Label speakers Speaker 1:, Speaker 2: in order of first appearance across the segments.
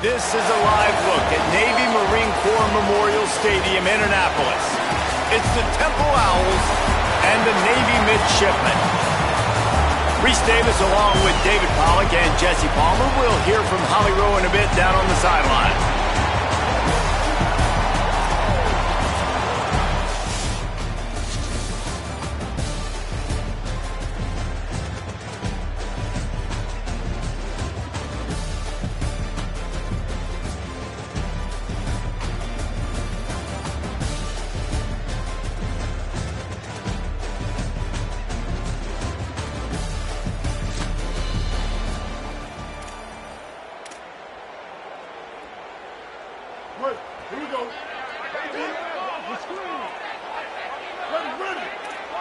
Speaker 1: This is a live look at Navy Marine Corps Memorial Stadium in Annapolis. It's the Temple Owls and the Navy Midshipmen. Reese Davis along with David Pollock and Jesse Palmer. We'll hear from Holly Rowe in a bit down on the sideline.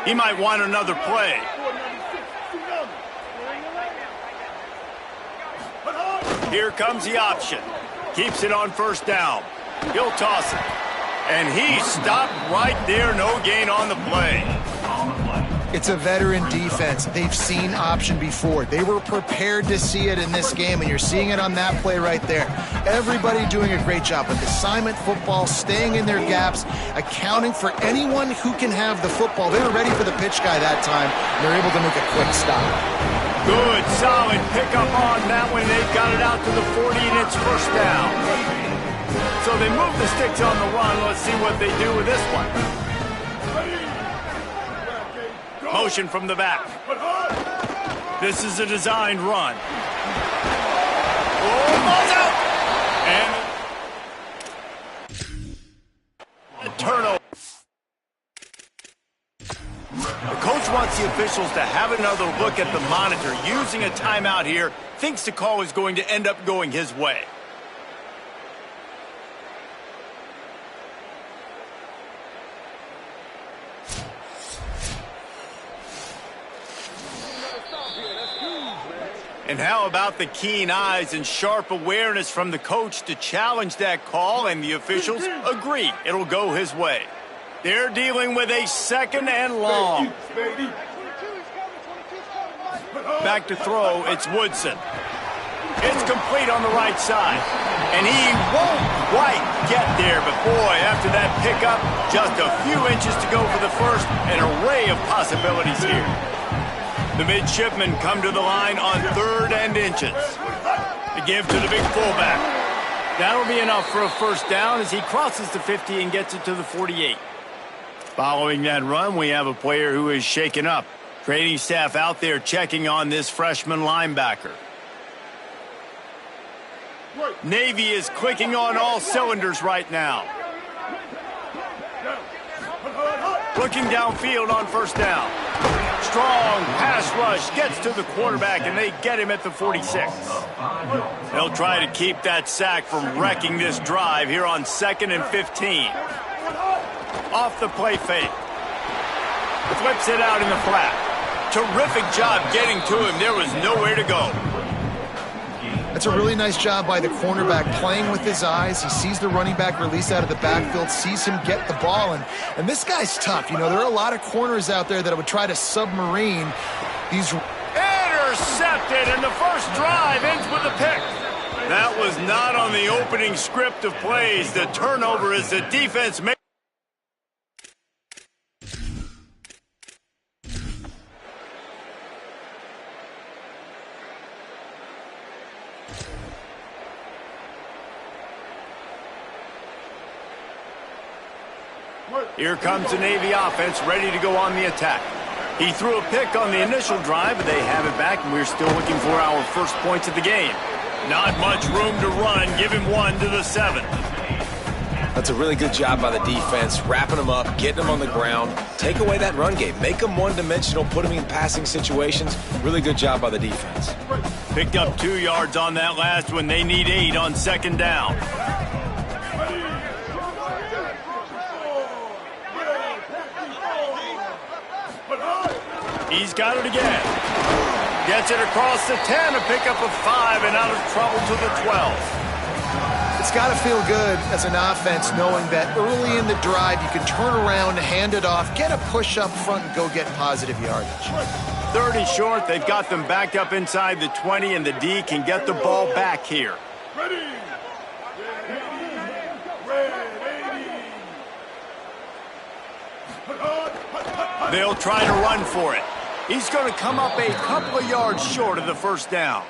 Speaker 1: He might want another play. Here comes the option. Keeps it on first down. He'll toss it. And he stopped right there. No gain on the play.
Speaker 2: It's a veteran defense. They've seen option before. They were prepared to see it in this game, and you're seeing it on that play right there. Everybody doing a great job with assignment football, staying in their gaps, accounting for anyone who can have the football. They were ready for the pitch guy that time. They're able to make a quick stop.
Speaker 1: Good, solid pickup on that one. They've got it out to the 40, and it's first down. So they move the sticks on the run. Let's see what they do with this one. Motion from the back. This is a designed run. Oh, ball's out! And a turnover. The coach wants the officials to have another look at the monitor. Using a timeout here, thinks the call is going to end up going his way. And how about the keen eyes and sharp awareness from the coach to challenge that call, and the officials agree it'll go his way. They're dealing with a second and long. Back to throw, it's Woodson. It's complete on the right side. And he won't quite get there, but boy, after that pickup, just a few inches to go for the first. An array of possibilities here. The midshipmen come to the line on 3rd and inches. The give to the big fullback. That'll be enough for a first down as he crosses the 50 and gets it to the 48. Following that run, we have a player who is shaken up. Training staff out there checking on this freshman linebacker. Navy is clicking on all cylinders right now. Looking downfield on first down. Strong pass rush gets to the quarterback, and they get him at the 46. They'll try to keep that sack from wrecking this drive here on 2nd and 15. Off the play fake. Flips it out in the flat. Terrific job getting to him. There was nowhere to go.
Speaker 2: That's a really nice job by the cornerback, playing with his eyes. He sees the running back release out of the backfield, sees him get the ball, and this guy's tough. You know, there are a lot of corners out there that would try to submarine these.
Speaker 1: Intercepted, and the first drive ends with a pick. That was not on the opening script of plays. The turnover is the defense made. Here comes the Navy offense ready to go on the attack. He threw a pick on the initial drive, but they have it back, and we're still looking for our first points of the game. Not much room to run. Give him 1 to the 7.
Speaker 3: That's a really good job by the defense, wrapping them up, getting them on the ground. Take away that run game. Make them one-dimensional, put them in passing situations. Really good job by the defense.
Speaker 1: Picked up 2 yards on that last one. They need 8 on 2nd down. He's got it again. Gets it across the 10, a pickup of 5, and out of trouble to the 12.
Speaker 2: It's got to feel good as an offense knowing that early in the drive you can turn around, hand it off, get a push up front, and go get positive yardage.
Speaker 1: 3rd and short. They've got them backed up inside the 20, and the D can get the ball back here. They'll try to run for it. He's going to come up a couple of yards short of the first down.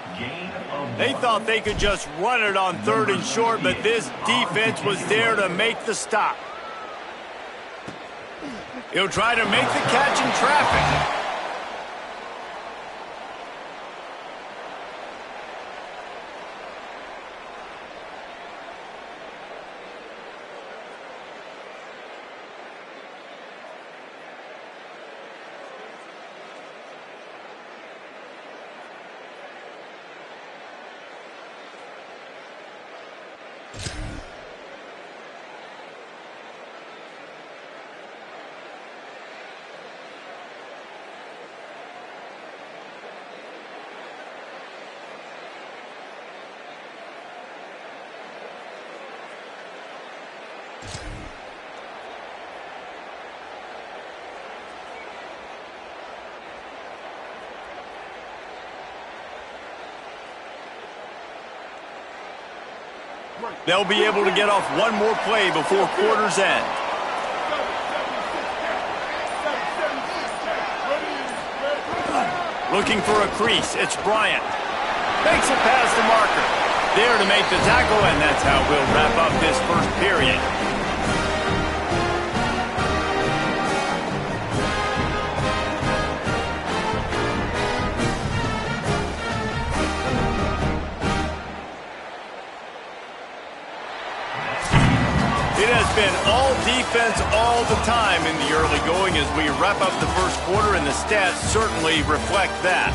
Speaker 1: They thought they could just run it on 3rd and short, but this defense was there to make the stop. He'll try to make the catch in traffic. They'll be able to get off one more play before quarter's end. Looking for a crease, it's Bryant. Makes it past the marker. There to make the tackle, and that's how we'll wrap up this first period. It has been all defense all the time in the early going as we wrap up the first quarter, and the stats certainly reflect that.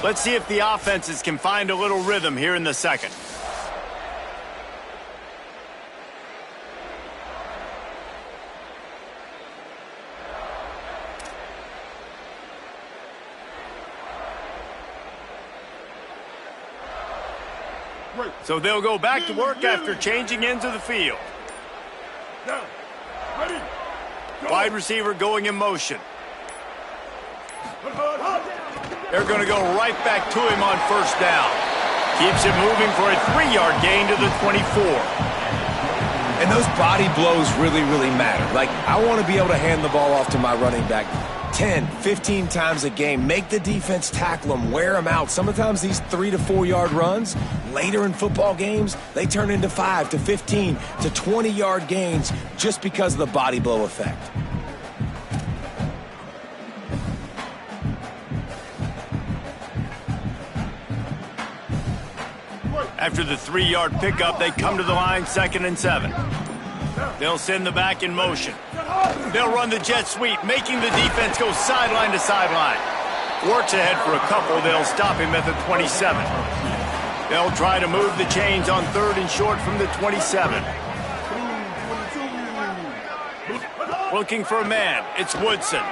Speaker 1: Let's see if the offenses can find a little rhythm here in the second. So they'll go back to work after changing into the field. Wide receiver going in motion. They're going to go right back to him on first down. Keeps it moving for a 3-yard gain to the 24.
Speaker 3: And those body blows really, really matter. Like, I want to be able to hand the ball off to my running back 10, 15 times a game. Make the defense tackle them, wear them out. Sometimes these 3 to 4 yard runs, later in football games, they turn into 5 to 15 to 20 yard gains just because of the body blow effect.
Speaker 1: After the 3-yard pickup, they come to the line, 2nd and 7. They'll send the back in motion. They'll run the jet sweep, making the defense go sideline to sideline. Works ahead for a couple. They'll stop him at the 27. They'll try to move the chains on 3rd and short from the 27. Looking for a man. It's Woodson.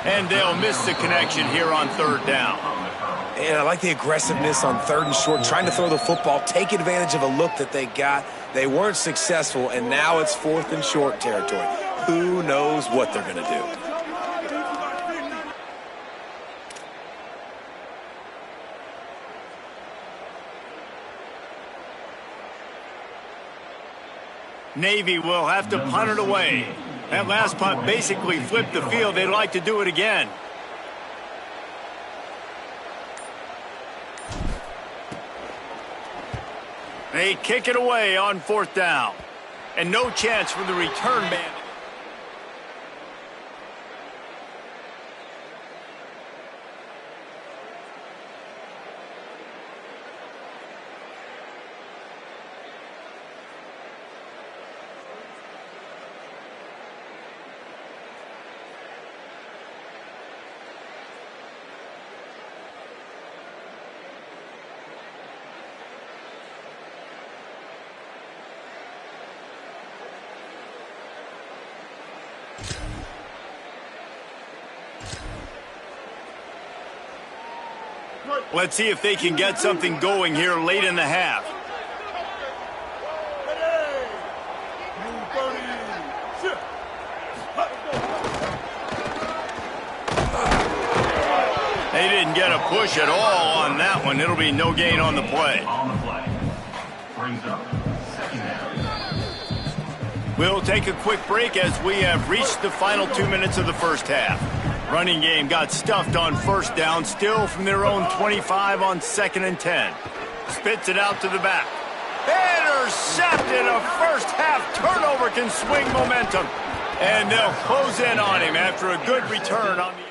Speaker 1: And they'll miss the connection here on 3rd down.
Speaker 3: And I like the aggressiveness on 3rd and short, trying to throw the football, take advantage of a look that they got. They weren't successful, and now it's 4th and short territory. Who knows what they're going to do?
Speaker 1: Navy will have to punt it away. That last punt basically flipped the field. They'd like to do it again. They kick it away on 4th down. And no chance for the return man. Let's see if they can get something going here late in the half. They didn't get a push at all on that one. It'll be no gain on the play. Brings up second down. We'll take a quick break as we have reached the final 2 minutes of the first half. Running game got stuffed on first down, still from their own 25 on 2nd and 10. Spits it out to the back. Intercepted. A first half turnover can swing momentum. And they'll close in on him after a good return on the...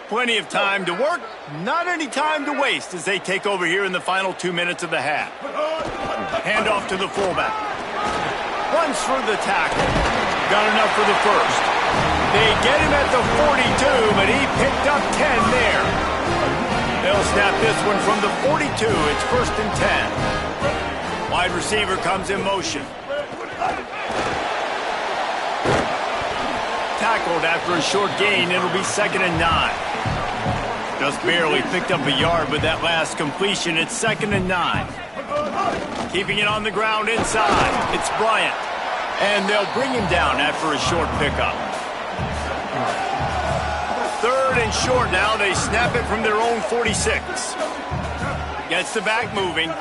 Speaker 1: Plenty of time to work, not any time to waste as they take over here in the final 2 minutes of the half. Hand off to the fullback. Runs for the tackle. Got enough for the first. They get him at the 42, but he picked up 10 there. They'll snap this one from the 42. It's 1st and 10. Wide receiver comes in motion. Tackled after a short gain. It'll be 2nd and 9. Just barely picked up a yard with that last completion. It's 2nd and 9. Keeping it on the ground inside. It's Bryant. And they'll bring him down after a short pickup. 3rd and short now. They snap it from their own 46. Gets the back moving.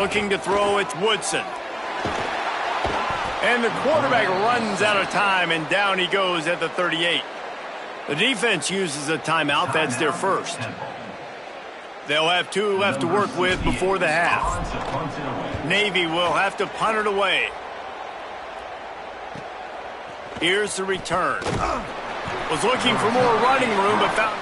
Speaker 1: Looking to throw, it's Woodson. And the quarterback runs out of time, and down he goes at the 38. The defense uses a timeout. That's their first. They'll have 2 left to work with before the half. Navy will have to punt it away. Here's the return. Was looking for more running room, but found...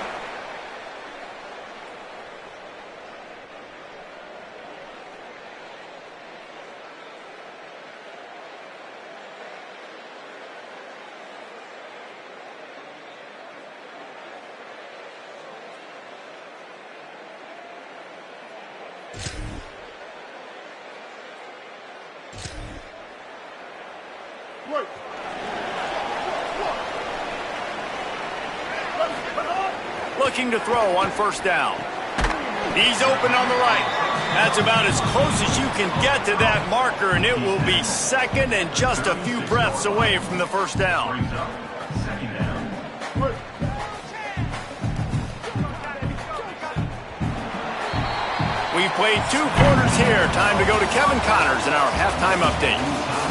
Speaker 1: Looking to throw on first down. He's open on the right. That's about as close as you can get to that marker, and it will be 2nd and just a few breaths away from the first down. We've played 2 quarters here. Time to go to Kevin Connors in our halftime update.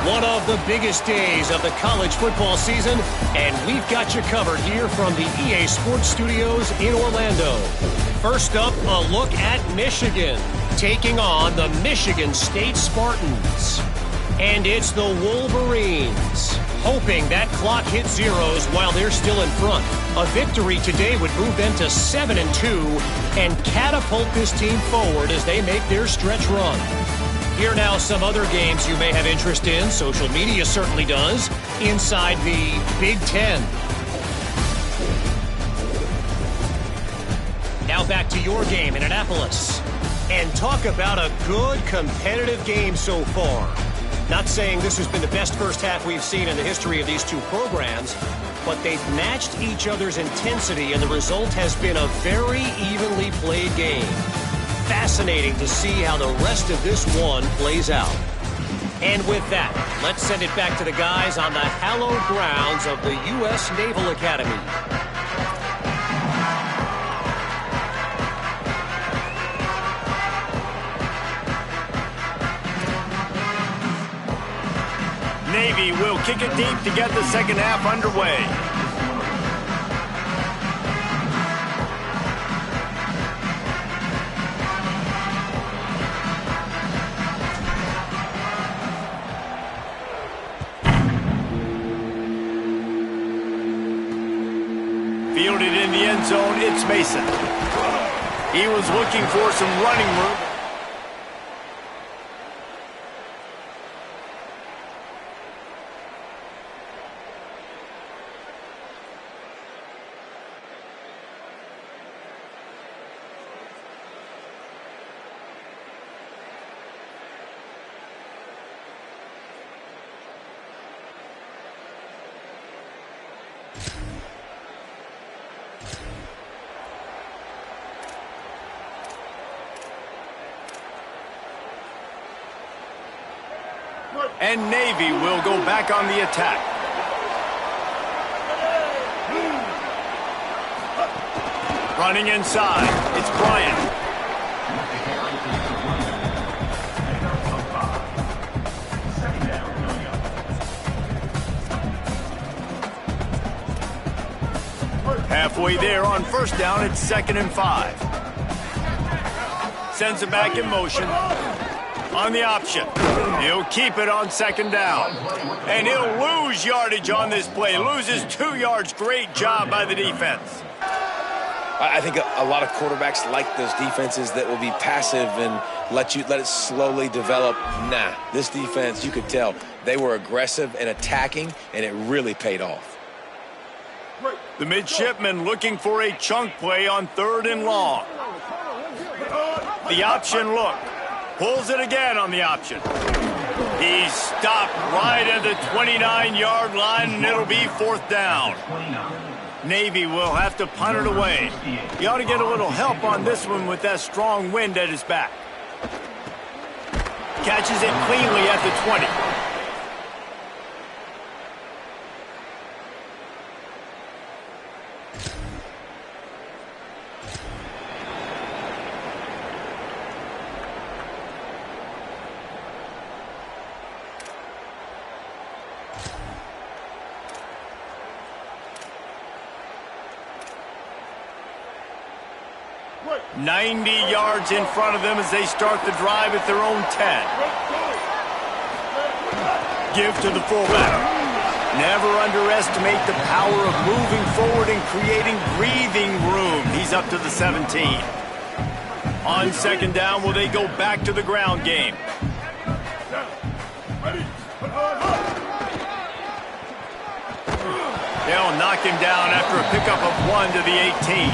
Speaker 4: One of the biggest days of the college football season, and we've got you covered here from the EA Sports Studios in Orlando. First up, a look at Michigan, taking on the Michigan State Spartans. And it's the Wolverines, hoping that clock hits zeros while they're still in front. A victory today would move them to 7-2 and catapult this team forward as they make their stretch run. Here now some other games you may have interest in. Social media certainly does. Inside the Big Ten. Now back to your game in Annapolis. And talk about a good competitive game so far. Not saying this has been the best first half we've seen in the history of these 2 programs, but they've matched each other's intensity, and the result has been a very evenly played game. Fascinating to see how the rest of this one plays out. And with that, let's send it back to the guys on the hallowed grounds of the U.S. Naval Academy.
Speaker 1: Navy will kick it deep to get the second half underway. Fielded in the end zone, it's Mason. He was looking for some running room. And Navy will go back on the attack. Running inside, it's Bryant. Halfway there on first down, it's 2nd and 5. Sends it back in motion. On the option. He'll keep it on 2nd down. And he'll lose yardage on this play. Loses 2 yards. Great job by the defense.
Speaker 3: I think a lot of quarterbacks like those defenses that will be passive and let it slowly develop. Nah, this defense, you could tell, they were aggressive and attacking, and it really paid off.
Speaker 1: The midshipman looking for a chunk play on 3rd and long. The option look. Pulls it again on the option. He's stopped right at the 29-yard line, and it'll be 4th down. Navy will have to punt it away. He ought to get a little help on this one with that strong wind at his back. Catches it cleanly at the 20.
Speaker 2: Right.
Speaker 1: 90 yards in front of them as they start the drive at their own 10. Give to the fullback. Never underestimate the power of moving forward and creating breathing room. He's up to the 17. On 2nd down, will they go back to the ground game? They'll knock him down after a pickup of 1 to the 18.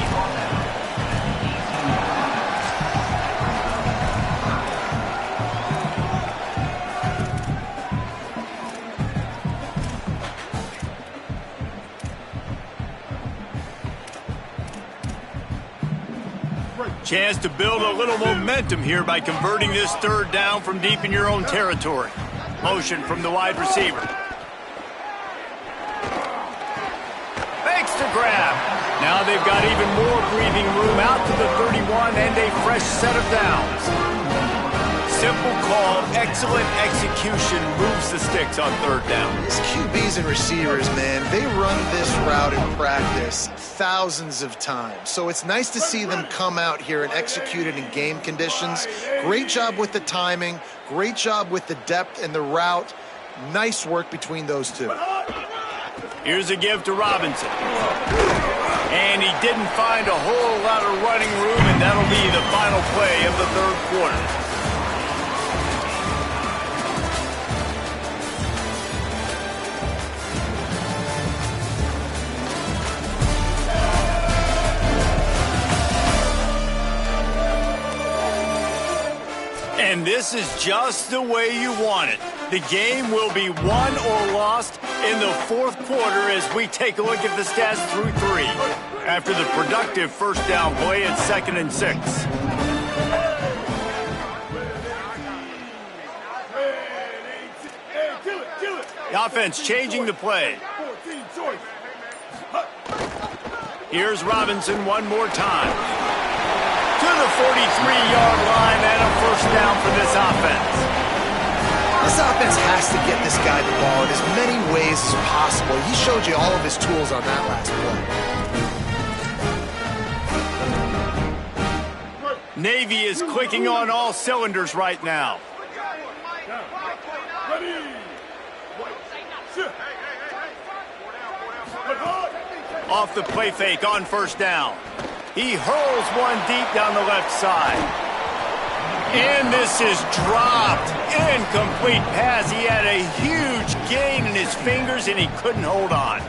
Speaker 1: Chance to build a little momentum here by converting this 3rd down from deep in your own territory. Motion from the wide receiver. Makes the grab. Now they've got even more breathing room out to the 31 and a fresh set of downs. Simple call, excellent execution, moves the sticks on 3rd down.
Speaker 2: These QBs and receivers, man, they run this route in practice thousands of times. So it's nice to see them come out here and execute it in game conditions. Great job with the timing, great job with the depth and the route. Nice work between those two.
Speaker 1: Here's a give to Robinson. And he didn't find a whole lot of running room, and that'll be the final play of the 3rd quarter. And this is just the way you want it. The game will be won or lost in the 4th quarter as we take a look at the stats through 3. After the productive 1st down play at 2nd and 6. The offense changing the play. Here's Robinson one more time. To the 43-yard line and a 1st down for this offense.
Speaker 2: This offense has to get this guy the ball in as many ways as possible. He showed you all of his tools on that last
Speaker 1: play. Navy is clicking on all cylinders right now. Off the play fake on 1st down. He hurls one deep down the left side. And this is dropped. Incomplete pass. He had a huge gain in his fingers, and he couldn't hold on.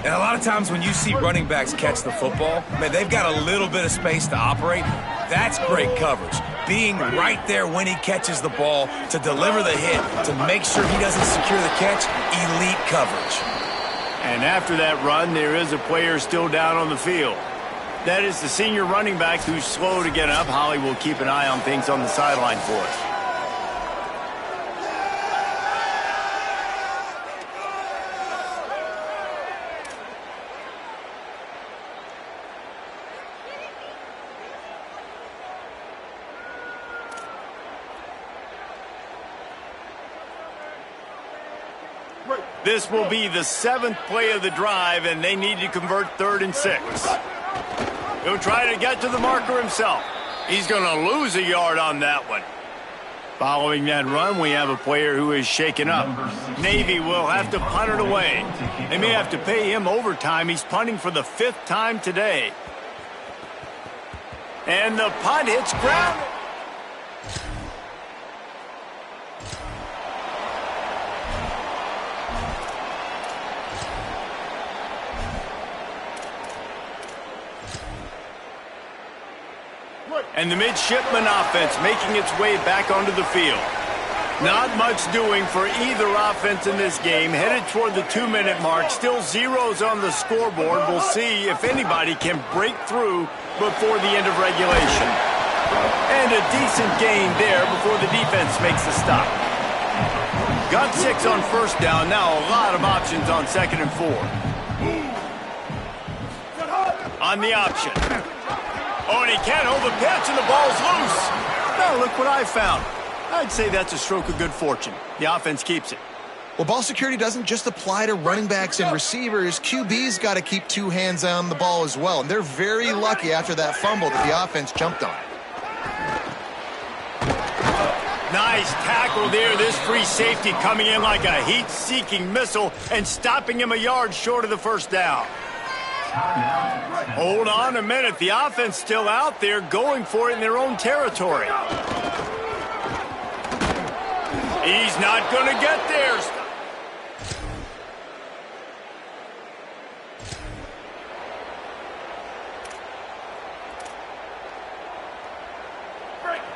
Speaker 3: And a lot of times when you see running backs catch the football, man, they've got a little bit of space to operate. That's great coverage. Being right there when he catches the ball to deliver the hit, to make sure he doesn't secure the catch, elite coverage.
Speaker 1: And after that run, there is a player still down on the field. That is the senior running back who's slow to get up. Holly will keep an eye on things on the sideline for us. This will be the 7th play of the drive, and they need to convert 3rd and 6. He'll try to get to the marker himself. He's going to lose a yard on that one. Following that run, we have a player who is shaken up. Navy will have to punt it away. They may have to pay him overtime. He's punting for the 5th time today. And the punt hits ground. And the midshipman offense making its way back onto the field. Not much doing for either offense in this game. Headed toward the 2-minute mark. Still zeros on the scoreboard. We'll see if anybody can break through before the end of regulation. And a decent gain there before the defense makes the stop. Got 6 on 1st down. Now a lot of options on 2nd and 4. On the option. Oh, and he can't hold the pitch, and the ball's loose. Now, look what I found. I'd say that's a stroke of good fortune. The offense keeps it.
Speaker 2: Well, ball security doesn't just apply to running backs and receivers. QB's got to keep 2 hands on the ball as well. And they're very lucky after that fumble that the offense jumped on.
Speaker 1: Nice tackle there. This free safety coming in like a heat-seeking missile and stopping him a yard short of the 1st down. Hold on a minute. The offense still out there going for it in their own territory. He's not going to get there.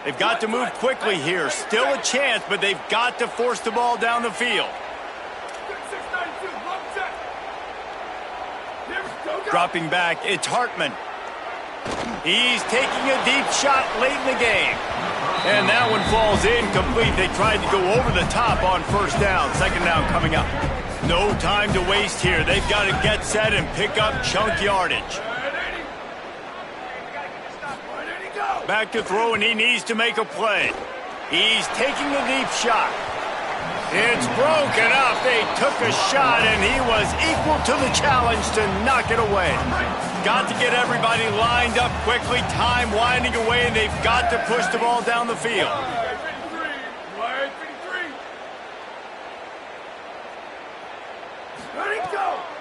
Speaker 1: They've got to move quickly here. Still a chance, but they've got to force the ball down the field. Dropping back, it's Hartman. He's taking a deep shot late in the game. And that one falls incomplete. They tried to go over the top on 1st down. 2nd down coming up. No time to waste here. They've got to get set and pick up chunk yardage. Back to throw, and he needs to make a play. He's taking a deep shot. It's broken up. They took a shot, and he was equal to the challenge to knock it away. Got to get everybody lined up quickly. Time winding away, and they've got to push the ball down the field.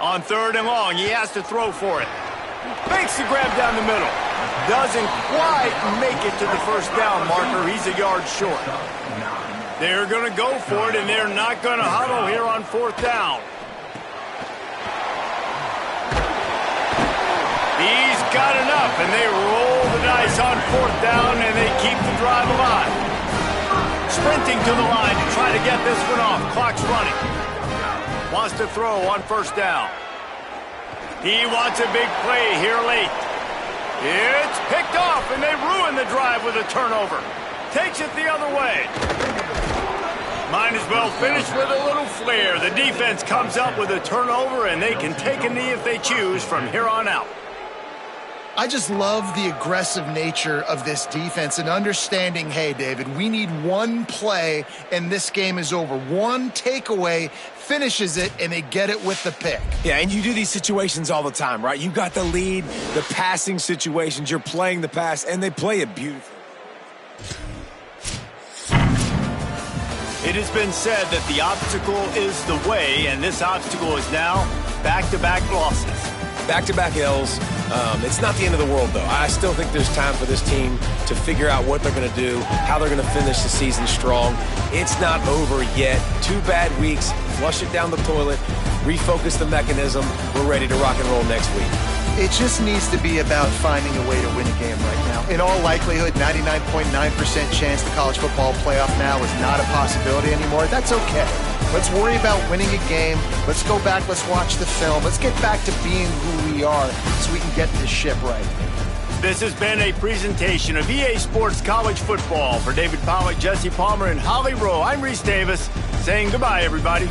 Speaker 1: On 3rd and long, he has to throw for it. Makes the grab down the middle. Doesn't quite make it to the 1st down marker. He's a yard short. They're going to go for it, and they're not going to huddle here on 4th down. He's got enough, and they roll the dice on 4th down, and they keep the drive alive. Sprinting to the line to try to get this one off. Clock's running. Wants to throw on 1st down. He wants a big play here late. It's picked off, and they ruin the drive with a turnover. Takes it the other way. Might as well finish with a little flair. The defense comes up with a turnover, and they can take a knee if they choose from here on out.
Speaker 2: I just love the aggressive nature of this defense and understanding, hey, David, we need one play, and this game is over. One takeaway finishes it, and they get it with the pick.
Speaker 3: Yeah, and you do these situations all the time, right? You got the lead, the passing situations, you're playing the pass, and they play it beautifully.
Speaker 1: It has been said that the obstacle is the way, and this obstacle is now back-to-back losses.
Speaker 3: Back-to-back L's. It's not the end of the world, though. I still think there's time for this team to figure out what they're going to do, how they're going to finish the season strong. It's not over yet. 2 bad weeks. Flush it down the toilet. Refocus the mechanism. We're ready to rock and roll next week.
Speaker 2: It just needs to be about finding a way to win a game right now. In all likelihood, 99.9% chance the college football playoff now is not a possibility anymore. That's okay. Let's worry about winning a game. Let's go back. Let's watch the film. Let's get back to being who we are so we can get this ship right.
Speaker 1: This has been a presentation of EA Sports College Football. For David Pollack, Jesse Palmer, and Holly Rowe, I'm Reese Davis, saying goodbye, everybody.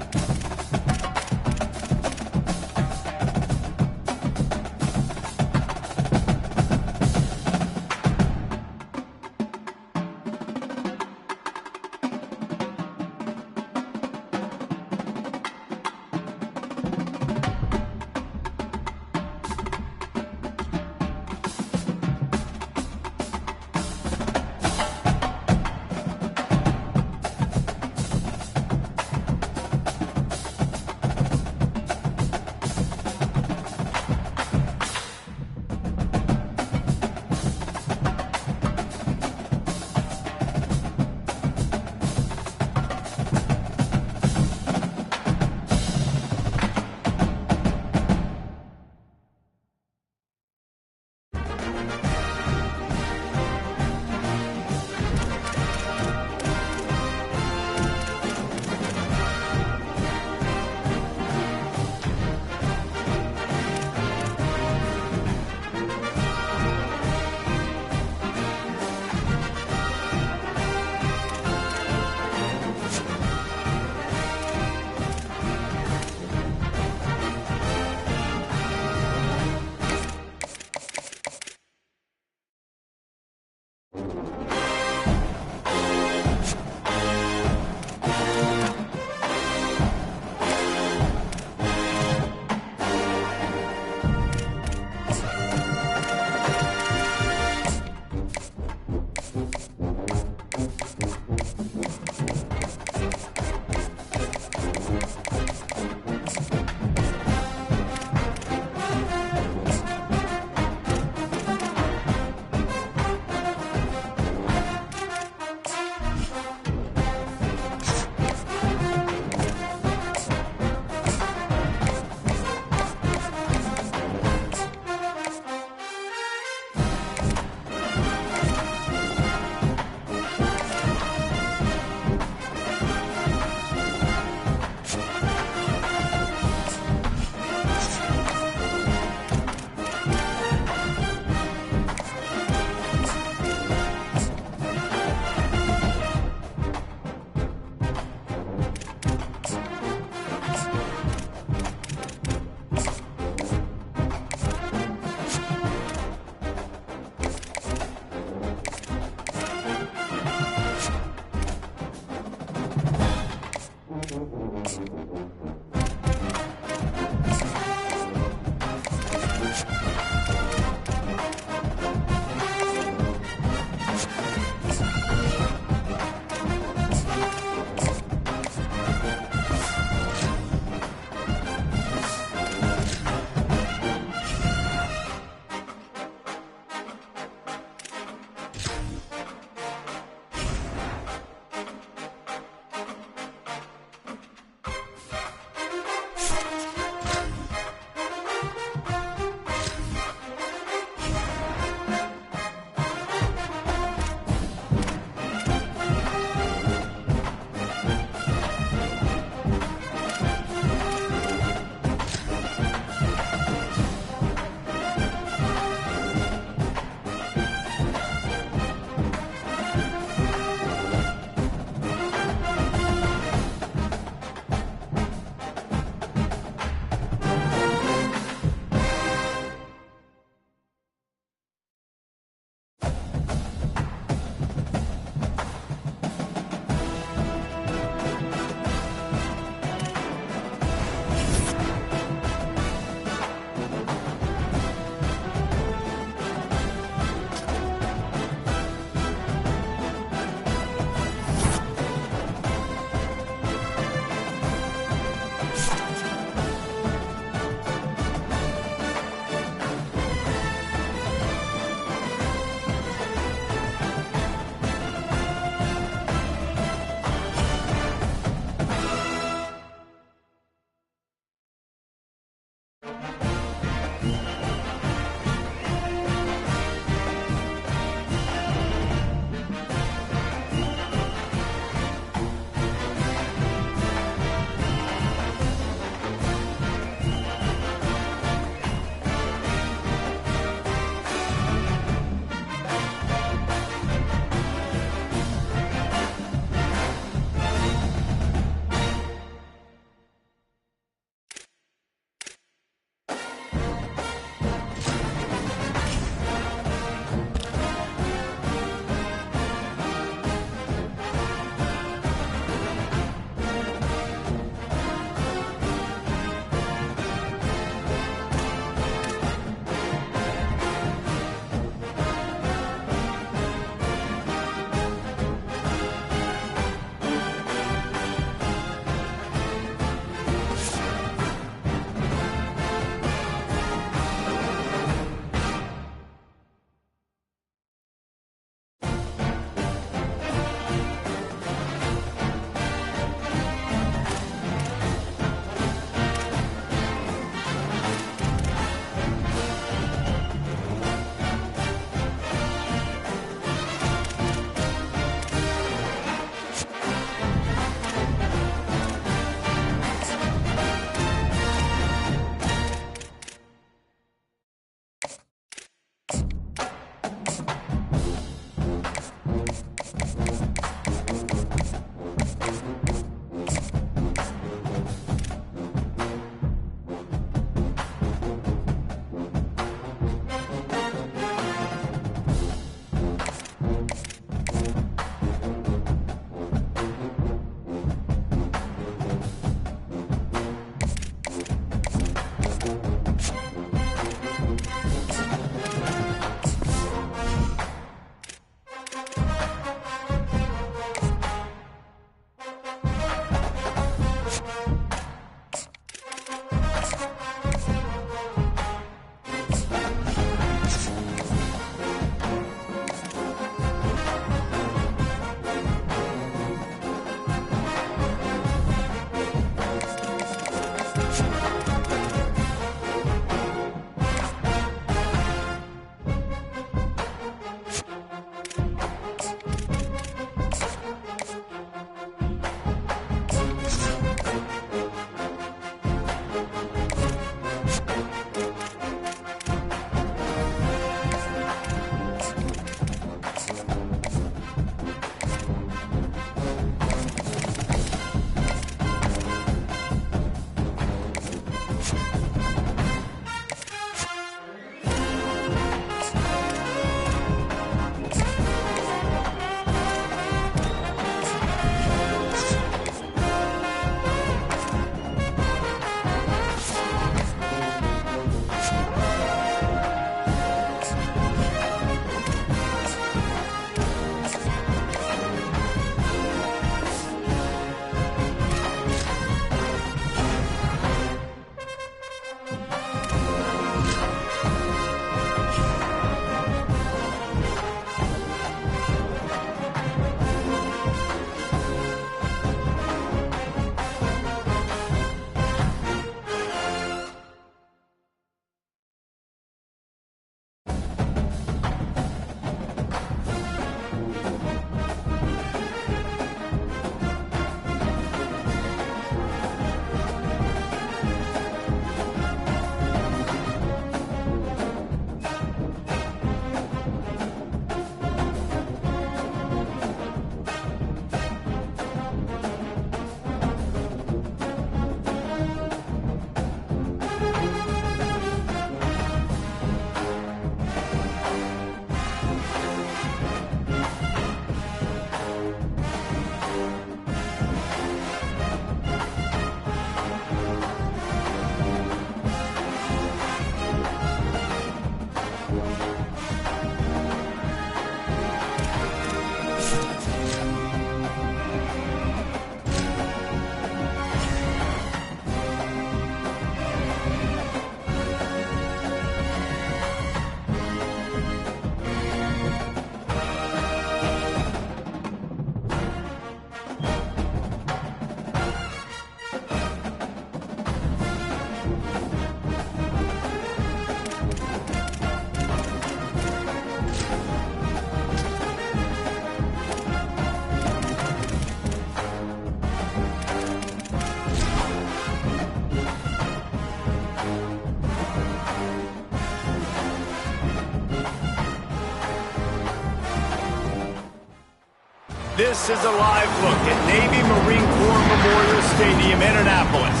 Speaker 1: This is a live look at Navy Marine Corps Memorial Stadium in Annapolis.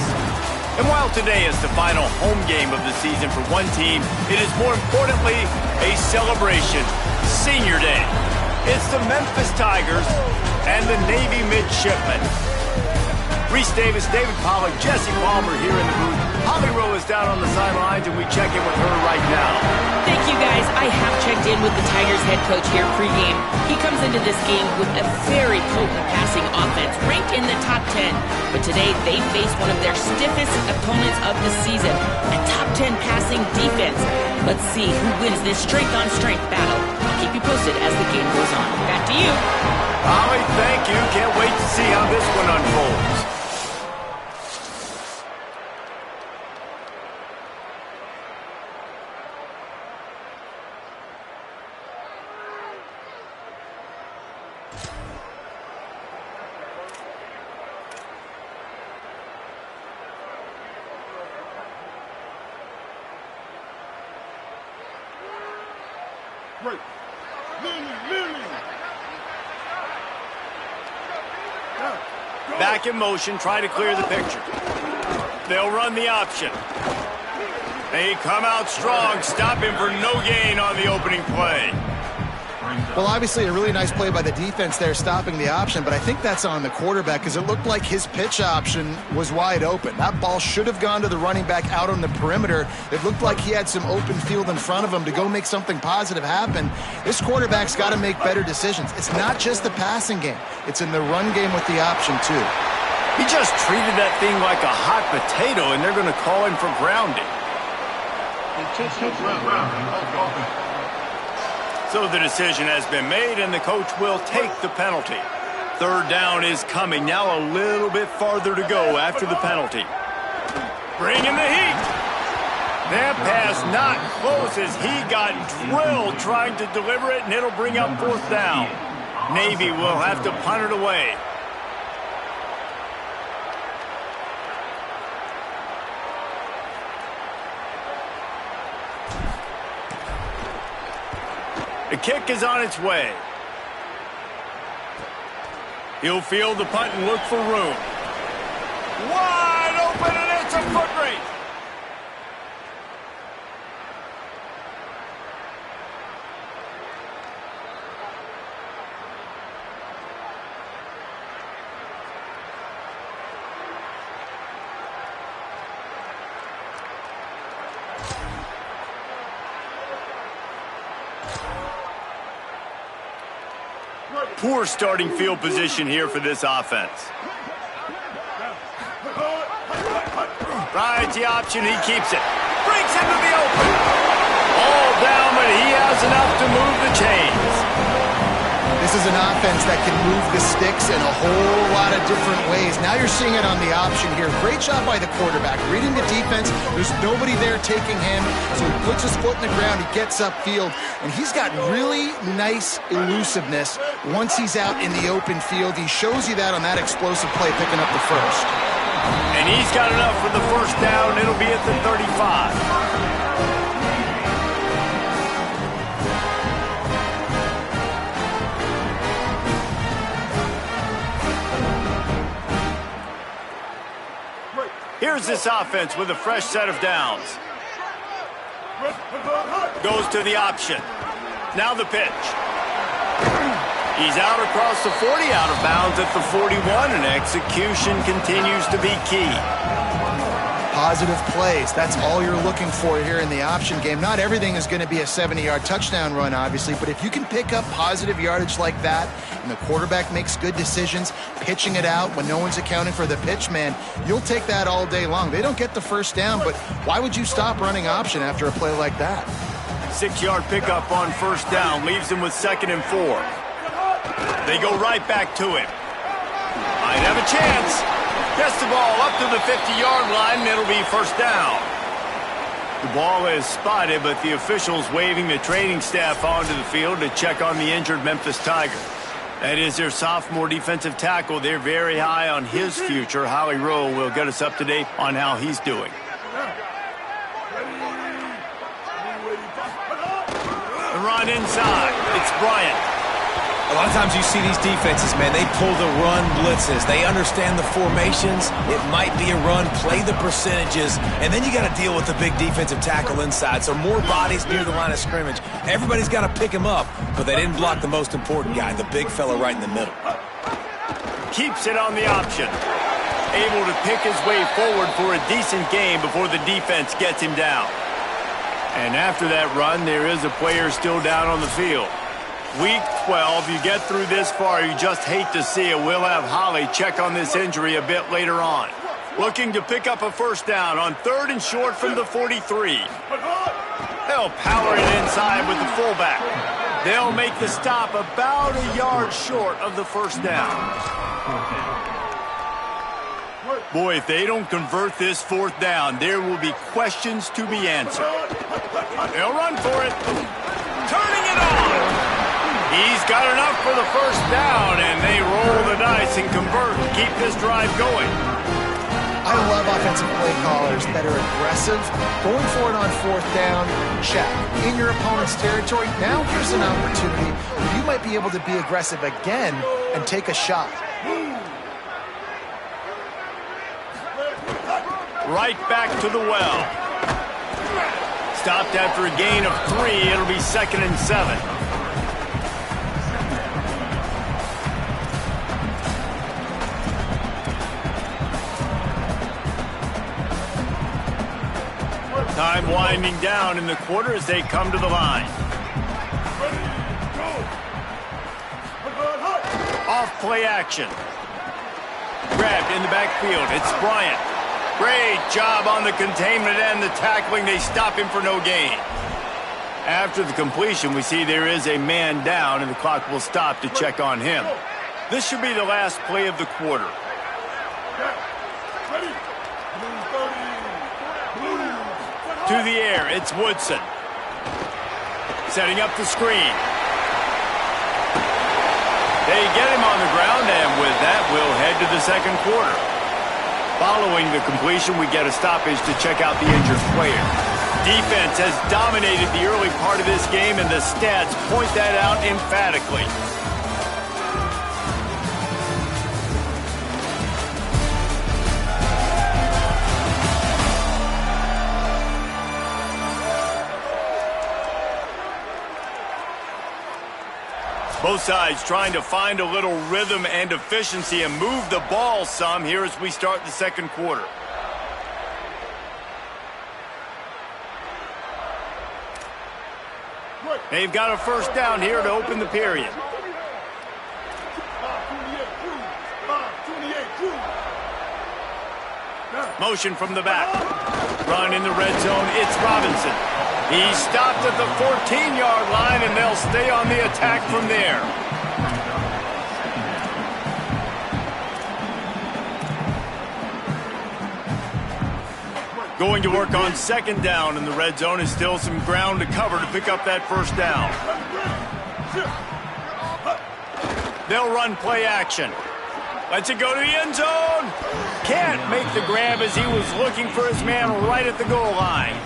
Speaker 1: And while today is the final home game of the season for one team, it is more importantly a celebration, Senior Day. It's the Memphis Tigers and the Navy Midshipmen. Reese Davis, David Pollack, Jesse Palmer here in the booth. Holly Rowe is down on the sidelines, and we check in with her right now.
Speaker 5: Thank you, guys. I have checked in with the Tigers head coach here pregame. He comes into this game with a very potent passing offense, ranked in the top 10. But today, they face one of their stiffest opponents of the season, a top 10 passing defense. Let's see who wins this strength-on-strength battle. I'll keep you posted as the game goes on. Back to you.
Speaker 1: Holly, thank you. Can't wait to see how this one unfolds. Back in motion, try to clear the picture. They'll run the option. They come out strong, stopping for no gain on the opening play.
Speaker 2: Well, obviously a really nice play by the defense there, stopping the option, but I think that's on the quarterback because it looked like his pitch option was wide open. That ball should have gone to the running back out on the perimeter. It looked like he had some open field in front of him to go make something positive happen. This quarterback's got to make better decisions. It's not just the passing game. It's in the run game with the option, too.
Speaker 1: He just treated that thing like a hot potato, and they're going to call him for grounding. So the decision has been made, and the coach will take the penalty. Third down is coming. Now a little bit farther to go after the penalty. Bringing the heat. That pass not close as he got drilled trying to deliver it, and it'll bring up fourth down. Navy will have to punt it away. The kick is on its way. He'll field the punt and look for room. Wide open, and it's a foot race. Poor starting field position here for this offense. Rides the option, he keeps it. Breaks into the open. All down, but he has enough to move the chains.
Speaker 2: This is an offense that can move the sticks in a whole lot of different ways. Now you're seeing it on the option here. Great job by the quarterback. Reading the defense, there's nobody there taking him, so he puts his foot in the ground, he gets upfield, and he's got really nice elusiveness once he's out in the open field. He shows you that on that explosive play, picking up the first.
Speaker 1: And he's got enough for the first down. It'll be at the 35. Here's this offense with a fresh set of downs. Goes to the option. Now the pitch. He's out across the 40, out of bounds at the 41, and execution continues to be key.
Speaker 2: positive plays. That's all you're looking for here in the option game. Not everything is going to be a 70-yard touchdown run, obviously, but if you can pick up positive yardage like that and the quarterback makes good decisions, pitching it out when no one's accounting for the pitch, man, you'll take that all day long. They don't get the first down, but why would you stop running option after a play like that?
Speaker 1: 6-yard pickup on first down leaves him with 2nd and 4. They go right back to him. Might have a chance. Gets the ball up to the 50-yard line, and it'll be first down. The ball is spotted, but the officials waving the training staff onto the field to check on the injured Memphis Tiger. That is their sophomore defensive tackle. They're very high on his future. Howie Rowe will get us up to date on how he's doing. The run inside. It's Bryant.
Speaker 3: A lot of times you see these defenses, man, they pull the run blitzes. They understand the formations. It might be a run, play the percentages, and then you got to deal with the big defensive tackle inside. So more bodies near the line of scrimmage. Everybody's got to pick him up, but they didn't block the most important guy, the big fella right in the middle.
Speaker 1: Keeps it on the option. Able to pick his way forward for a decent gain before the defense gets him down. And after that run, there is a player still down on the field. Week 12, you get through this far, you just hate to see it. We'll have Holly check on this injury a bit later on. Looking to pick up a first down on 3rd and short from the 43. They'll power it inside with the fullback. They'll make the stop about a yard short of the first down. Boy, if they don't convert this 4th down, there will be questions to be answered. They'll run for it. Turning it on. He's got enough for the first down, and they roll the dice and convert and keep this drive going.
Speaker 2: I love offensive play callers that are aggressive. Going for it on 4th down, check. In your opponent's territory, now here's an opportunity where you might be able to be aggressive again and take a shot.
Speaker 1: Right back to the well. Stopped after a gain of 3. It'll be 2nd and 7. Time winding down in the quarter as they come to the line. Off play action. Grabbed in the backfield. It's Bryant. Great job on the containment and the tackling. They stop him for no gain. After the completion, we see there is a man down, and the clock will stop to check on him. This should be the last play of the quarter. To the air, it's Woodson. Setting up the screen. They get him on the ground, and with that, we'll head to the 2nd quarter. Following the completion, we get a stoppage to check out the injured player. Defense has dominated the early part of this game, and the stats point that out emphatically. Both sides trying to find a little rhythm and efficiency and move the ball some here as we start the 2nd quarter. They've got a first down here to open the period. Motion from the back. Run in the red zone. It's Robinson. He stopped at the 14-yard line, and they'll stay on the attack from there. Going to work on 2nd down in the red zone. Is still some ground to cover to pick up that first down. They'll run play action. Lets it go to the end zone. Can't make the grab as he was looking for his man right at the goal line.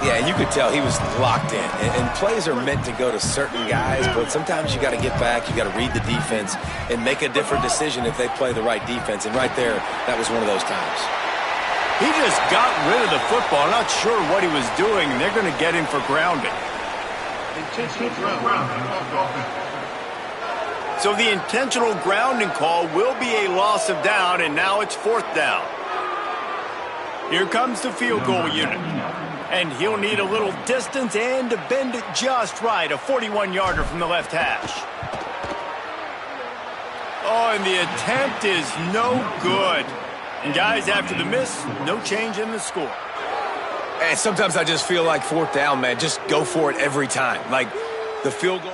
Speaker 3: Yeah, you could tell he was locked in. And plays are meant to go to certain guys, but sometimes you got to get back, you got to read the defense, and make a different decision if they play the right defense. And right there, that was one of those times.
Speaker 1: He just got rid of the football. Not sure what he was doing, and they're going to get him for grounding. So the intentional grounding call will be a loss of down, and now it's 4th down. Here comes the field goal unit. And he'll need a little distance and to bend it just right. A 41-yarder from the left hash. Oh, and the attempt is no good. And guys, after the miss, no change in the score.
Speaker 3: And sometimes I just feel like fourth down, man. Just go for it every time. Like the field goal.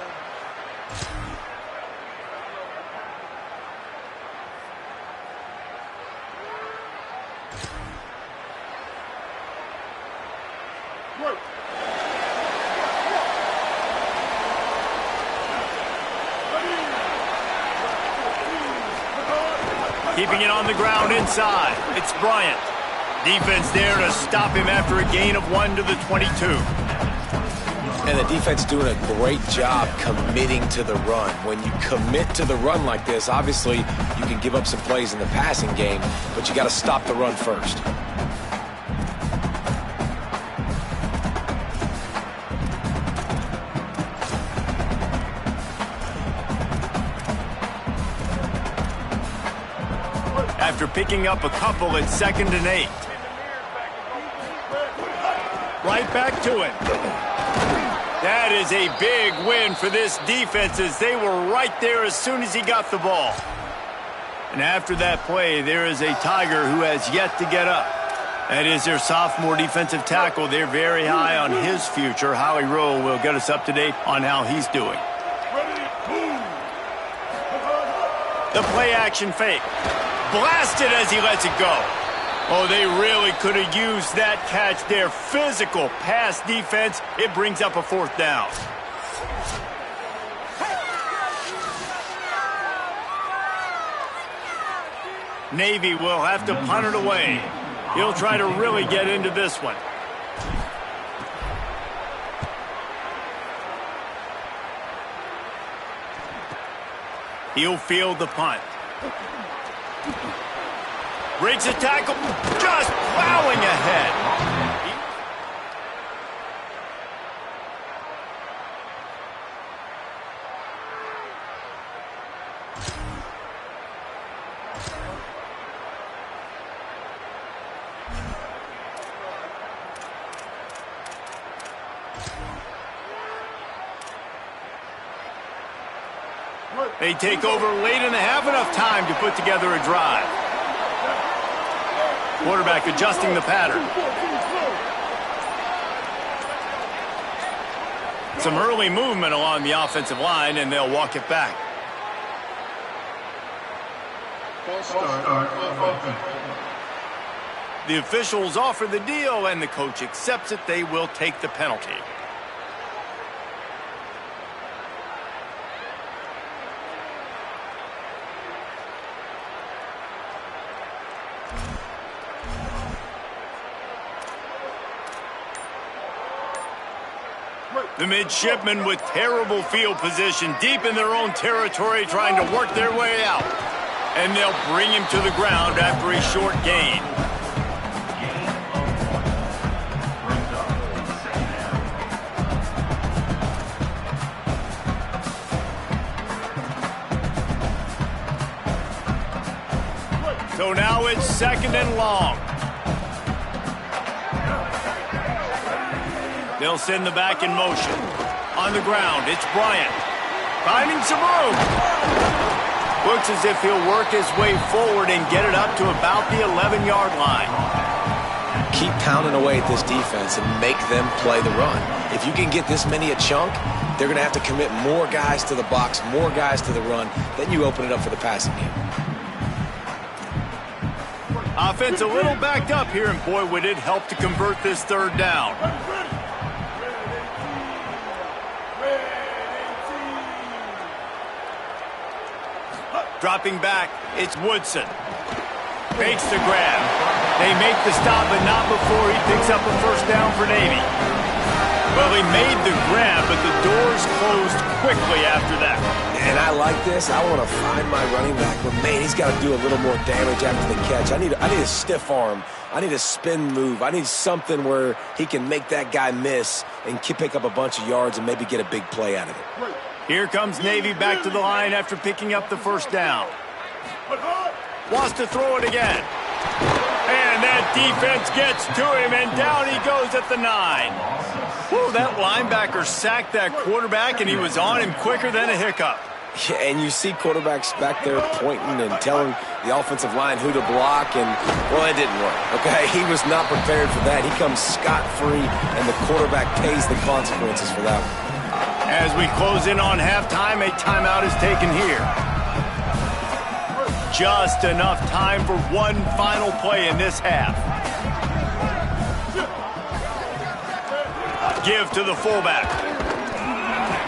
Speaker 1: Keeping it on the ground inside. It's Bryant. Defense there to stop him after a gain of 1 to the 22.
Speaker 3: And the defense doing a great job committing to the run. When you commit to the run like this, obviously you can give up some plays in the passing game, but you got to stop the run first.
Speaker 1: After picking up a couple at 2nd and 8. Right back to it. That is a big win for this defense as they were right there as soon as he got the ball. And after that play, there is a Tiger who has yet to get up. That is their sophomore defensive tackle. They're very high on his future. Howie Rowe will get us up to date on how he's doing. The play action fake. Blasted as he lets it go. Oh, they really could have used that catch. Their physical pass defense, it brings up a 4th down. Navy will have to punt it away. He'll try to really get into this one. He'll field the punt. Breaks the tackle, just plowing ahead. They take over late in the half, enough time to put together a drive. Quarterback adjusting the pattern. Some early movement along the offensive line, and they'll walk it back. The officials offer the deal, and the coach accepts it. They will take the penalty. The midshipmen with terrible field position, deep in their own territory, trying to work their way out. And they'll bring him to the ground after a short gain. So now it's 2nd and long. They'll send the back in motion. On the ground, it's Bryant. Finding some room. Looks as if he'll work his way forward and get it up to about the 11-yard line.
Speaker 3: Keep pounding away at this defense and make them play the run. If you can get this many a chunk, they're going to have to commit more guys to the box, more guys to the run. Then you open it up for the passing game.
Speaker 1: Offense a little backed up here, and boy, would it help to convert this 3rd down. Dropping back, it's Woodson. Fakes the grab. They make the stop, but not before he picks up a 1st down for Navy. Well, he made the grab, but the doors closed quickly after that.
Speaker 3: And I like this. I want to find my running back, but man, he's got to do a little more damage after the catch. I need a stiff arm. I need a spin move. I need something where he can make that guy miss and pick up a bunch of yards and maybe get a big play out of it.
Speaker 1: Here comes Navy back to the line after picking up the 1st down. Wants to throw it again. And And that defense gets to him, and down he goes at the 9. Whew, that linebacker sacked that quarterback, and he was on him quicker than a hiccup.
Speaker 3: Yeah, and you see quarterbacks back there pointing and telling the offensive line who to block, and, well, it didn't work, okay? He was not prepared for that. He comes scot-free, and the quarterback pays the consequences for that one.
Speaker 1: As we close in on halftime, a timeout is taken here. Just enough time for one final play in this half. Give to the fullback.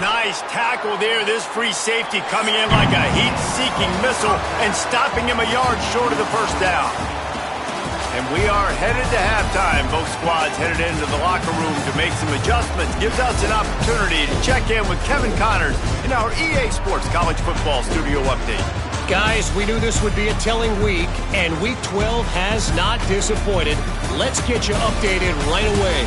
Speaker 1: Nice tackle there. This free safety coming in like a heat-seeking missile and stopping him a yard short of the first down. And we are headed to halftime. Both squads headed into the locker room to make some adjustments. Gives us an opportunity to check in with Kevin Connors in our EA Sports College Football Studio Update.
Speaker 4: Guys, we knew this would be a telling week, and Week 12 has not disappointed. Let's get you updated right away.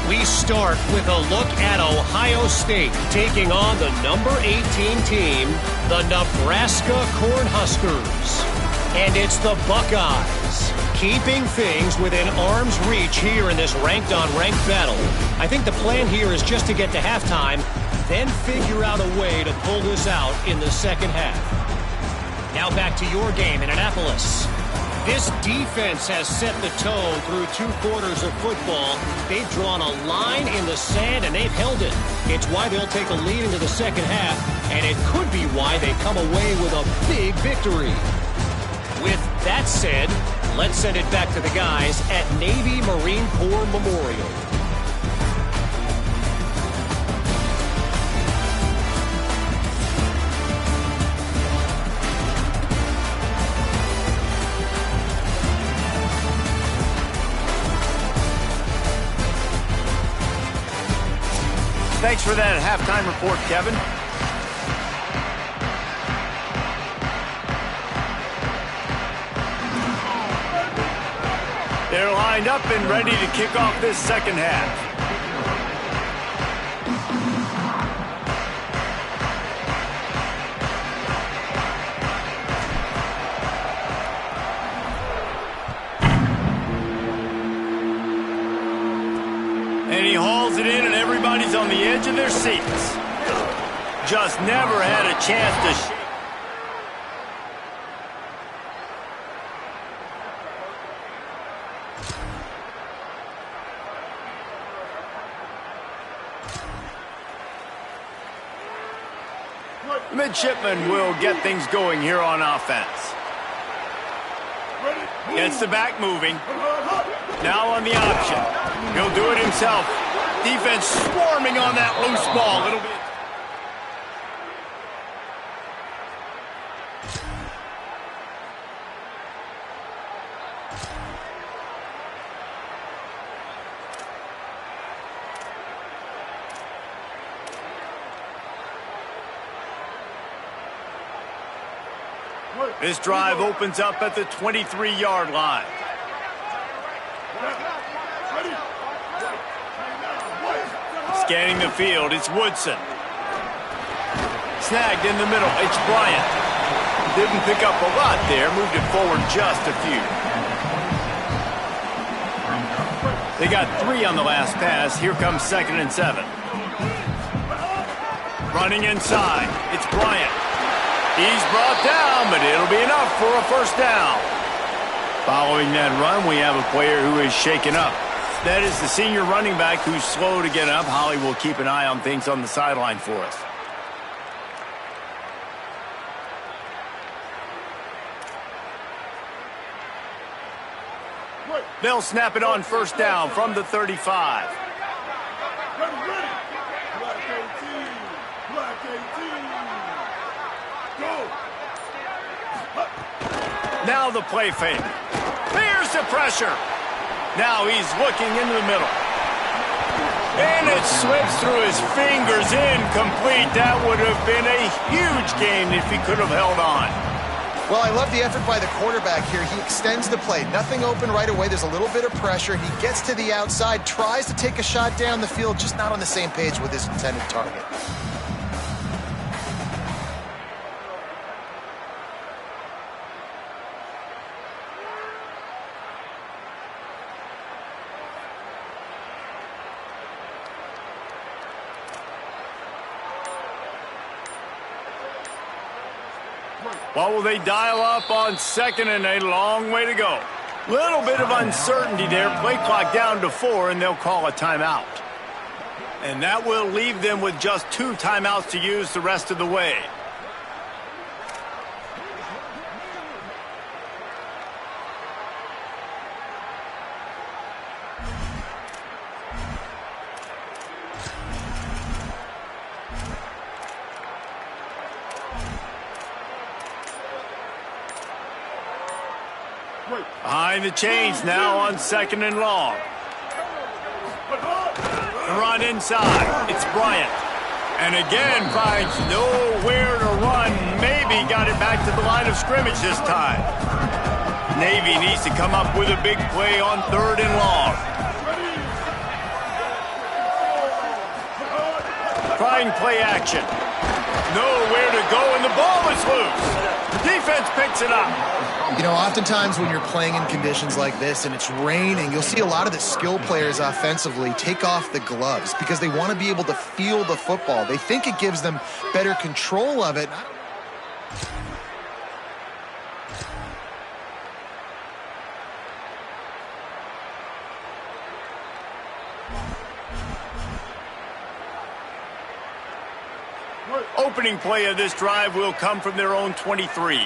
Speaker 4: We start with a look at Ohio State taking on the number 18 team, the Nebraska Cornhuskers. And it's the Buckeyes, keeping things within arm's reach here in this ranked-on-ranked battle. I think the plan here is just to get to halftime, then figure out a way to pull this out in the second half. Now back to your game in Annapolis. This defense has set the tone through 2 quarters of football. They've drawn a line in the sand, and they've held it. It's why they'll take a lead into the second half, and it could be why they come away with a big victory. With that said, let's send it back to the guys at Navy Marine Corps Memorial.
Speaker 1: Thanks for that halftime report, Kevin. They're lined up and ready to kick off this second half. And he hauls it in, and everybody's on the edge of their seats. Just never had a chance to shake. Midshipman will get things going here on offense. Gets the back moving. Now on the option. He'll do it himself. Defense swarming on that loose ball. It'll be... This drive opens up at the 23-yard line. Scanning the field, it's Woodson. Snagged in the middle, it's Bryant. Didn't pick up a lot there, moved it forward just a few. They got 3 on the last pass. Here comes 2nd and 7. Running inside, it's Bryant. He's brought down, but it'll be enough for a first down. Following that run, we have a player who is shaken up. That is the senior running back who's slow to get up. Holly will keep an eye on things on the sideline for us. They'll snap it on first down from the 35. Now the play fake. Here's the pressure. Now he's looking into the middle. And it slips through his fingers, incomplete. That would have been a huge gain if he could have held on.
Speaker 2: Well, I love the effort by the quarterback here. He extends the play. Nothing open right away. There's a little bit of pressure. He gets to the outside, tries to take a shot down the field, just not on the same page with his intended target.
Speaker 1: What will they dial up on second and a long way to go? Little bit of uncertainty there. Play clock down to 4, and they'll call a timeout. And that will leave them with just 2 timeouts to use the rest of the way. Behind the chains now on second and long. The run inside. It's Bryant. And again finds nowhere to run. Maybe got it back to the line of scrimmage this time. Navy needs to come up with a big play on third and long. Trying play action. Nowhere to go, and the ball is loose. Defense picks it up.
Speaker 2: You know, oftentimes when you're playing in conditions like this and it's raining, you'll see a lot of the skill players offensively take off the gloves because they want to be able to feel the football. They think it gives them better control of it.
Speaker 1: Opening play of this drive will come from their own 23.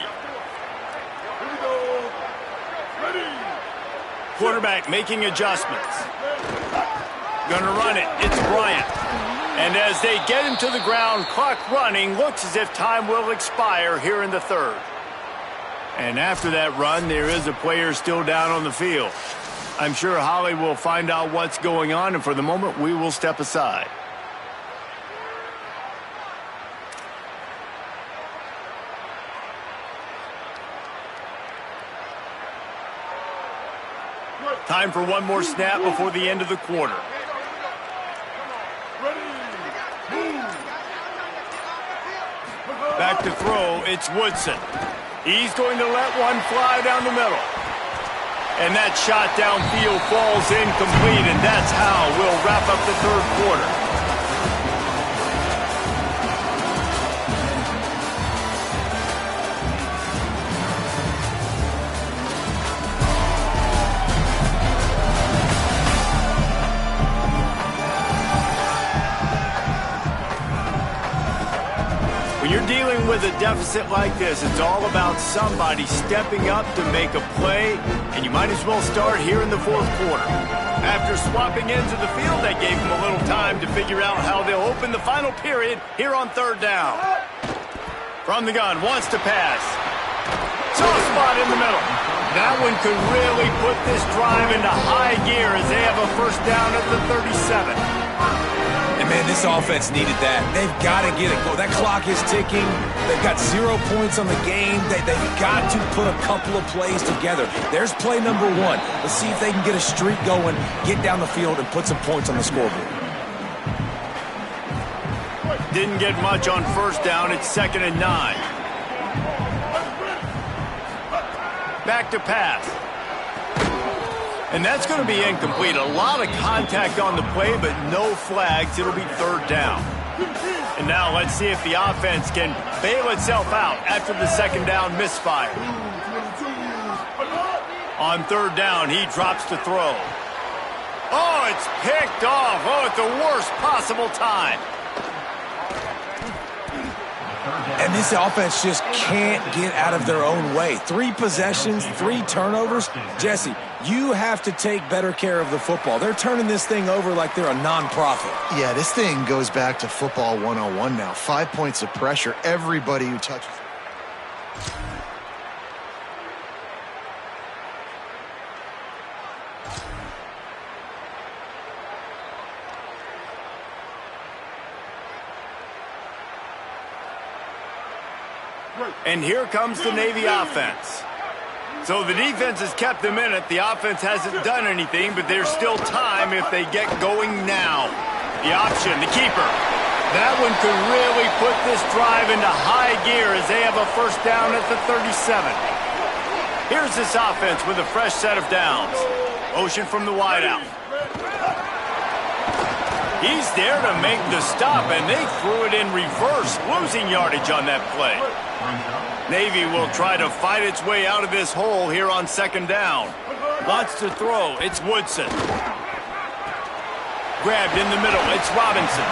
Speaker 1: Quarterback making adjustments. Gonna run it. It's Bryant. And as they get him to the ground, clock running, looks as if time will expire here in the third. And after that run, there is a player still down on the field. I'm sure Holly will find out what's going on, and for the moment, we will step aside. Time for one more snap before the end of the quarter. Back to throw, it's Woodson. He's going to let one fly down the middle. And that shot downfield falls incomplete, and that's how we'll wrap up the third quarter. You're dealing with a deficit like this, it's all about somebody stepping up to make a play, and you might as well start here in the fourth quarter. After swapping ends of the field, that gave them a little time to figure out how they'll open the final period here on third down. From the gun, wants to pass. Soft spot in the middle. That one could really put this drive into high gear as they have a first down at the 37.
Speaker 3: And, man, this offense needed that. They've got to get it going. That clock is ticking. They've got 0 points on the game. They've got to put a couple of plays together. There's play number 1. Let's see if they can get a streak going, get down the field, and put some points on the scoreboard.
Speaker 1: Didn't get much on first down. It's 2nd and 9. Back to pass. And that's going to be incomplete. A lot of contact on the play, but no flags. It'll be third down. And now let's see if the offense can bail itself out after the second down misfire. On third down, he drops to throw. Oh, it's picked off. Oh, at the worst possible time.
Speaker 3: And this offense just can't get out of their own way. 3 possessions, 3 turnovers. Jesse, you have to take better care of the football. They're turning this thing over like they're a nonprofit.
Speaker 2: Yeah, this thing goes back to football 101 now. 5 points of pressure. Everybody who touches it.
Speaker 1: And here comes the Navy offense. So the defense has kept them in it. The offense hasn't done anything, but there's still time if they get going now. The option, the keeper. That one could really put this drive into high gear as they have a first down at the 37. Here's this offense with a fresh set of downs. Motion from the wideout. He's there to make the stop, and they threw it in reverse, losing yardage on that play. Navy will try to fight its way out of this hole here on second down. Wants to throw. It's Woodson. Grabbed in the middle. It's Robinson.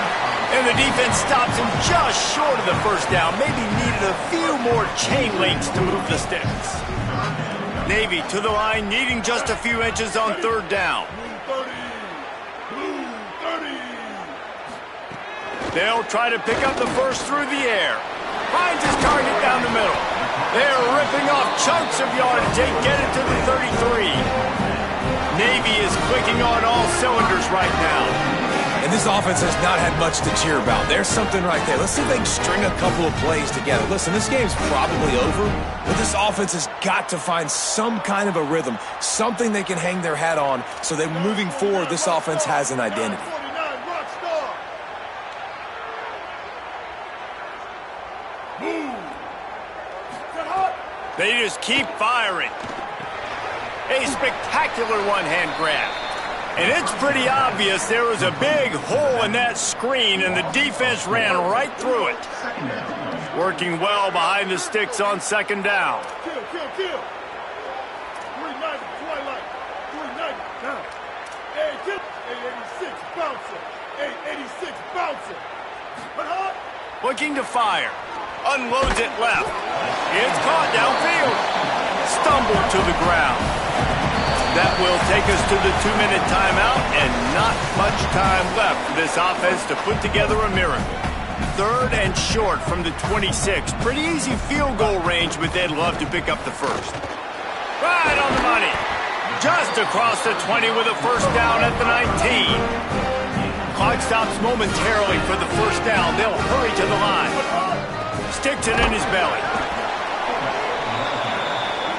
Speaker 1: And the defense stops him just short of the first down. Maybe needed a few more chain links to move the sticks. Navy to the line, needing just a few inches on third down. They'll try to pick up the first through the air. Finds his target down the middle. They're ripping off chunks of yardage. They get it to the 33. Navy is clicking on all cylinders right now.
Speaker 3: And this offense has not had much to cheer about. There's something right there. Let's see if they can string a couple of plays together. Listen, this game's probably over, but this offense has got to find some kind of a rhythm, something they can hang their hat on so that moving forward, this offense has an identity.
Speaker 1: They just keep firing. A spectacular one-hand grab. And it's pretty obvious there was a big hole in that screen, and the defense ran right through it. Working well behind the sticks on second down.
Speaker 6: Kill. 390, Twilight. 390, down. Hey, kill. 886, bouncer. 886, bouncer.
Speaker 1: Looking to fire. Unloads it left. It's caught downfield. Stumbled to the ground. That will take us to the 2-minute timeout, and not much time left for this offense to put together a miracle. Third and short from the 26. Pretty easy field goal range, but they'd love to pick up the first. Right on the money. Just across the 20 with a first down at the 19. Clock stops momentarily for the first down. They'll hurry to the line. Sticks it in his belly.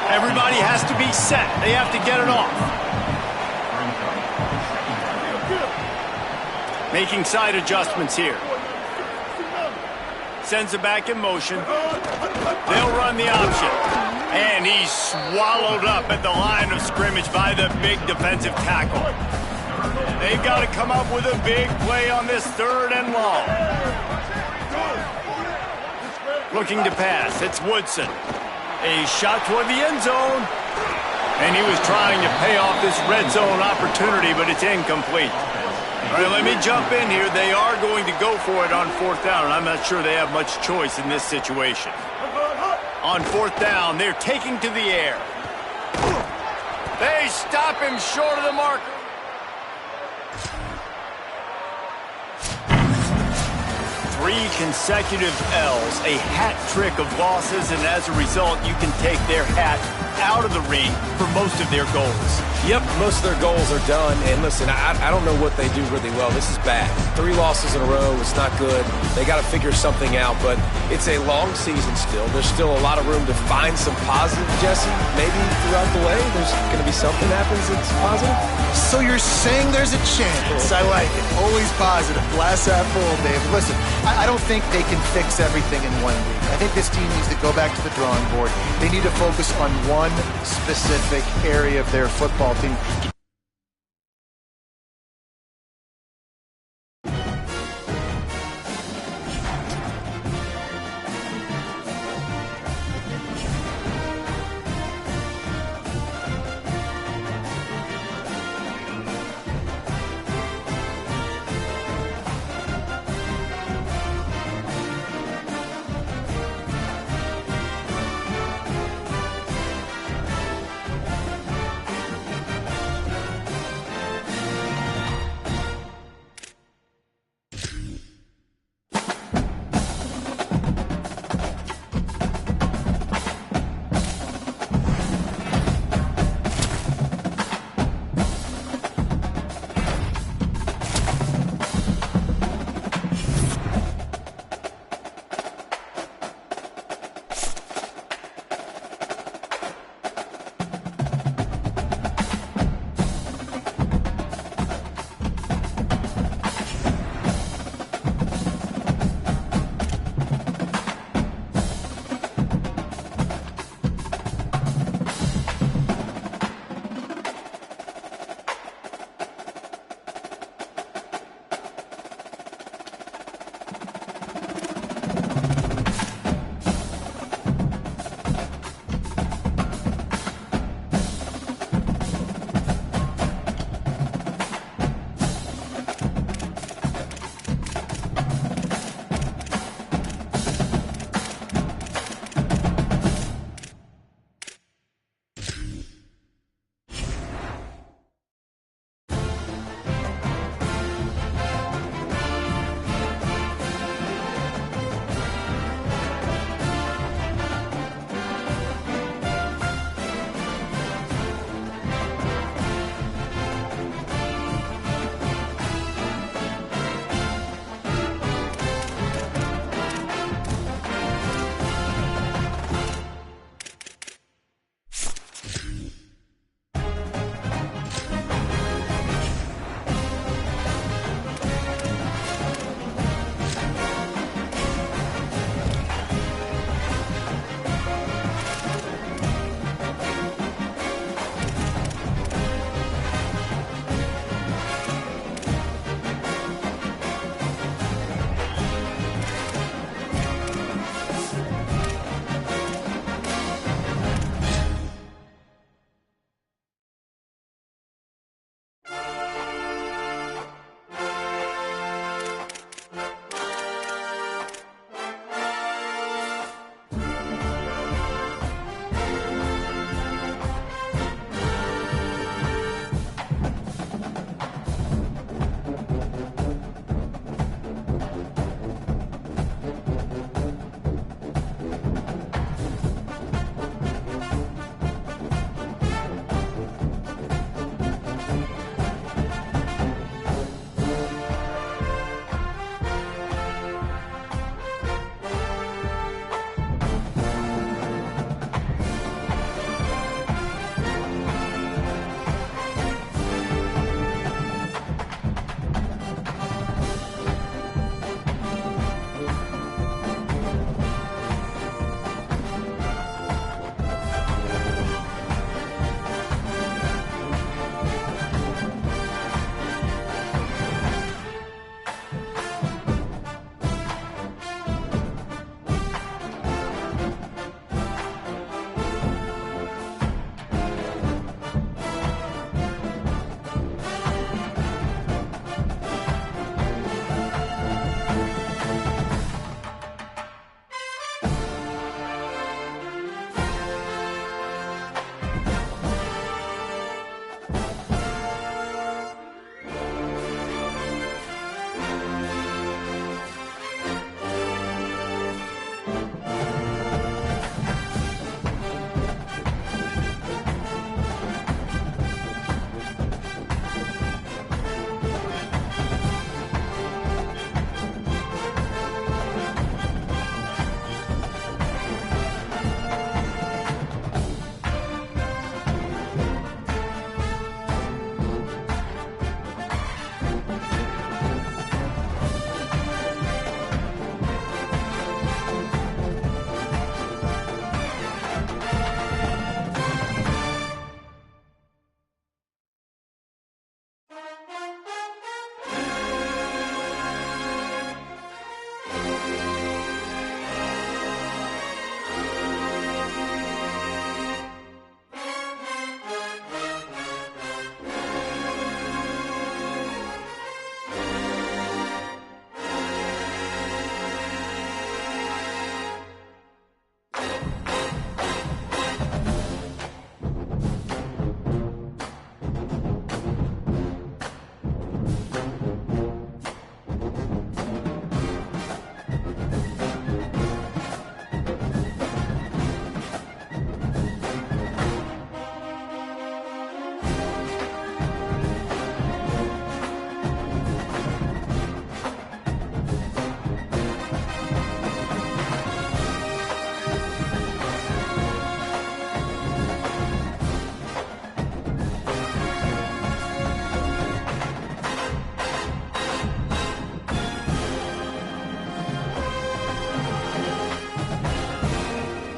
Speaker 1: Everybody has to be set. They have to get it off. Making side adjustments here. Sends it back in motion. They'll run the option. And he's swallowed up at the line of scrimmage by the big defensive tackle. They've got to come up with a big play on this third and long. Looking to pass. It's Woodson. A shot toward the end zone. And he was trying to pay off this red zone opportunity, but it's incomplete. All right, let me jump in here. They are going to go for it on fourth down, and I'm not sure they have much choice in this situation. On fourth down, they're taking to the air. They stop him short of the marker. Three consecutive L's, a hat trick of losses, and as a result, you can take their hat out of the ring for most of their goals.
Speaker 3: Yep, most of their goals are done. And listen, I don't know what they do really well. This is bad. 3 losses in a row. It's not good. They got to figure something out, but it's a long season still. There's still a lot of room to find some positive, Jesse. Maybe throughout the way, there's going to be something happens that's positive.
Speaker 2: So you're saying there's a chance. I like it. Always positive. Glass half full, Dave. Listen, I don't think they can fix everything in 1 week. I think this team needs to go back to the drawing board. They need to focus on one specific area of their football team.